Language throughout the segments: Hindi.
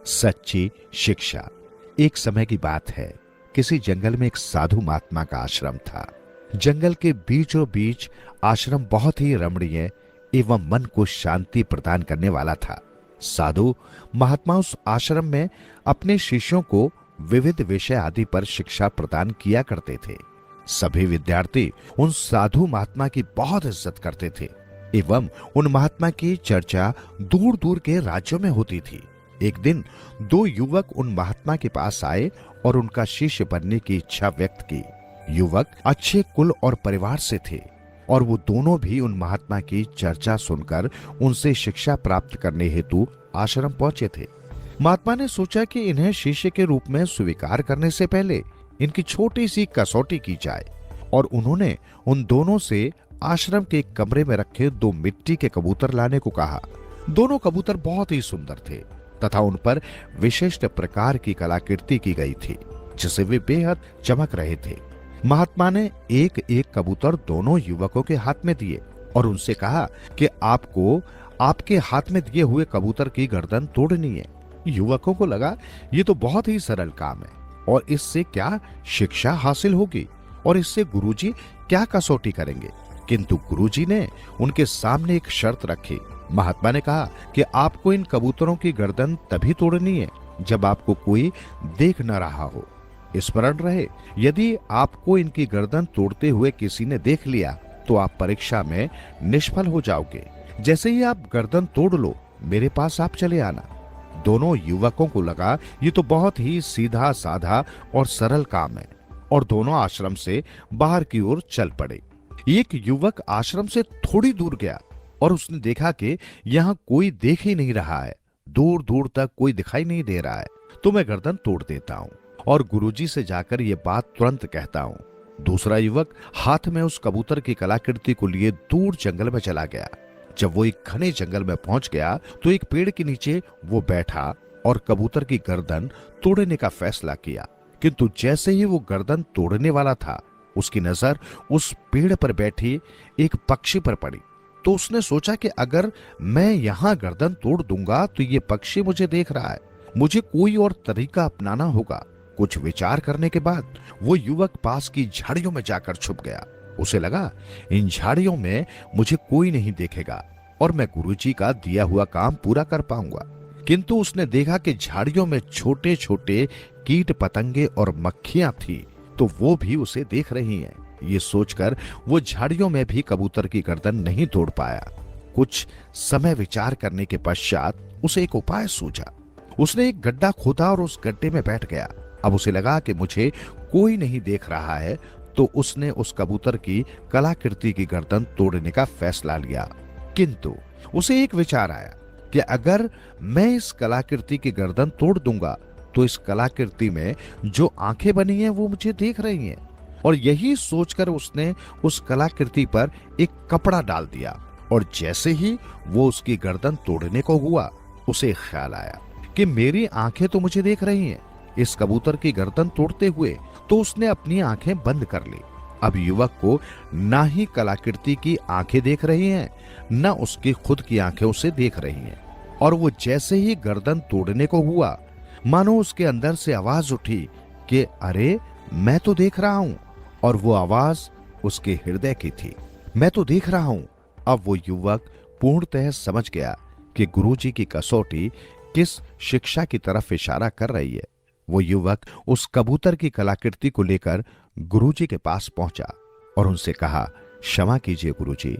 सच्ची शिक्षा। एक समय की बात है, किसी जंगल में एक साधु महात्मा का आश्रम था। जंगल के बीचों बीच आश्रम बहुत ही रमणीय एवं मन को शांति प्रदान करने वाला था। साधु महात्मा उस आश्रम में अपने शिष्यों को विविध विषय आदि पर शिक्षा प्रदान किया करते थे। सभी विद्यार्थी उन साधु महात्मा की बहुत इज्जत करते थे एवं उन महात्मा की चर्चा दूर दूर के राज्यों में होती थी। एक दिन दो युवक उन महात्मा के पास आए और उनका शिष्य बनने की इच्छा व्यक्त की। युवक अच्छे कुल और परिवार से थे और वो दोनों भी उन महात्मा की चर्चा सुनकर उनसे शिक्षा प्राप्त करने हेतु आश्रम पहुंचे थे। महात्मा ने सोचा कि इन्हें शिष्य के रूप में स्वीकार करने से पहले इनकी छोटी सी कसौटी की जाए और उन्होंने उन दोनों से आश्रम के एक कमरे में रखे दो मिट्टी के कबूतर लाने को कहा। दोनों कबूतर बहुत ही सुंदर थे तथा उन पर विशिष्ट प्रकार की कलाकृति की गई थी, जिसे वे बेहद चमक रहे थे। महात्मा ने एक एक कबूतर दोनों युवकों के हाथ में दिए और उनसे कहा कि आपको आपके हाथ में दिए हुए कबूतर की गर्दन तोड़नी है। युवकों को लगा ये तो बहुत ही सरल काम है और इससे क्या शिक्षा हासिल होगी और इससे गुरुजी क्या कसौटी करेंगे। किंतु गुरुजी ने उनके सामने एक शर्त रखी। महात्मा ने कहा कि आपको इन कबूतरों की गर्दन तभी तोड़नी है जब आपको कोई देख न रहा हो। स्मरण रहे, यदि आपको इनकी गर्दन तोड़ते हुए किसी ने देख लिया तो आप परीक्षा में निष्फल हो जाओगे। जैसे ही आप गर्दन तोड़ लो, मेरे पास आप चले आना। दोनों युवकों को लगा ये तो बहुत ही सीधा साधा और सरल काम है और दोनों आश्रम से बाहर की ओर चल पड़े। एक युवक आश्रम से थोड़ी दूर गया और उसने देखा कि यहाँ कोई देख ही नहीं रहा है, दूर दूर तक कोई दिखाई नहीं दे रहा है, तो मैं गर्दन तोड़ देता हूँ और गुरुजी से जाकर ये बात तुरंत कहता हूँ। दूसरा युवक हाथ में उस कबूतर की कलाकृति को लिए दूर जंगल में चला गया। जब वो एक घने जंगल में पहुंच गया तो एक पेड़ के नीचे वो बैठा और कबूतर की गर्दन तोड़ने का फैसला किया। किंतु जैसे ही वो गर्दन तोड़ने वाला था, उसकी नजर उस पेड़ पर बैठी एक पक्षी पर पड़ी। तो उसने सोचा कि अगर मैं यहां गर्दन तोड़ दूंगा तो ये पक्षी मुझे देख रहा है, मुझे कोई और तरीका अपनाना होगा। कुछ विचार करने के बाद वो युवक पास की झाड़ियों में जाकर छुप गया। उसे लगा इन झाड़ियों में मुझे कोई नहीं देखेगा और मैं गुरुजी का दिया हुआ काम पूरा कर पाऊंगा। किंतु उसने देखा कि झाड़ियों में छोटे छोटे कीट पतंगे और मक्खियां थी, तो वो भी उसे देख रही हैं। ये सोचकर वो झाड़ियों में भी कबूतर की गर्दन नहीं तोड़ पाया। कुछ समय विचार करने के पश्चात उसे एक उपाय सूझा। उसने एक गड्ढा खोदा और उस गड्ढे में बैठ गया। अब उसे लगा कि मुझे कोई नहीं देख रहा है, तो उसने उस कबूतर की कलाकृति की गर्दन तोड़ने का फैसला लिया। किंतु उसे एक विचार आया कि अगर मैं इस कलाकृति की गर्दन तोड़ दूंगा तो इस कलाकृति में जो आंखें बनी हैं वो मुझे देख रही हैं। और यही सोचकर उसने उस कलाकृति पर एक कपड़ा डाल दिया और जैसे ही वो उसकी गर्दन तोड़ने को हुआ, उसे ख्याल आया कि मेरी आंखें तो मुझे देख रही हैं इस कबूतर की गर्दन तोड़ते हुए। तो उसने अपनी आंखें बंद कर ली। अब युवक को ना ही कलाकृति की आंखें देख रही हैं, न उसकी खुद की आंखें उसे देख रही हैं। और वो जैसे ही गर्दन तोड़ने को हुआ, मानो उसके अंदर से आवाज उठी कि अरे मैं तो देख रहा हूं। और वो आवाज उसके हृदय की थी, मैं तो देख रहा हूं। अब वो युवक पूर्णतः समझ गया कि गुरुजी की कसौटी किस शिक्षा की तरफ इशारा कर रही है। वो युवक उस कबूतर की कलाकृति को लेकर गुरुजी के पास पहुंचा और उनसे कहा, क्षमा कीजिए गुरुजी,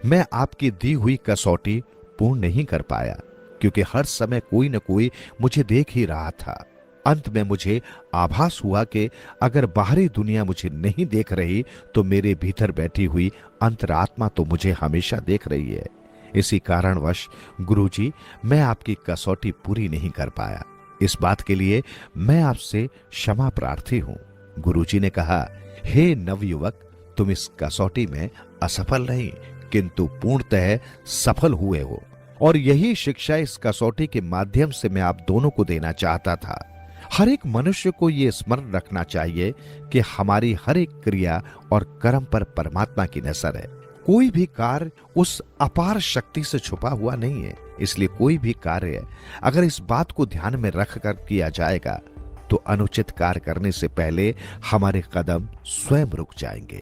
मैं आपकी दी हुई कसौटी पूर्ण नहीं कर पाया क्योंकि हर समय कोई न कोई मुझे देख ही रहा था। अंत में मुझे आभास हुआ कि अगर बाहरी दुनिया मुझे नहीं देख रही तो मेरे भीतर बैठी हुई अंतरात्मा तो मुझे हमेशा देख रही है। इसी कारणवश गुरुजी, मैं आपकी कसौटी पूरी नहीं कर पाया। इस बात के लिए मैं आपसे क्षमा प्रार्थी हूं। गुरुजी ने कहा, हे नवयुवक, तुम इस कसौटी में असफल नहीं किंतु पूर्णतः सफल हुए हो और यही शिक्षा इस कसौटी के माध्यम से मैं आप दोनों को देना चाहता था। हर एक मनुष्य को यह स्मरण रखना चाहिए कि हमारी हर एक क्रिया और कर्म पर परमात्मा की नजर है। कोई भी कार्य उस अपार शक्ति से छुपा हुआ नहीं है। इसलिए कोई भी कार्य अगर इस बात को ध्यान में रखकर किया जाएगा तो अनुचित कार्य करने से पहले हमारे कदम स्वयं रुक जाएंगे।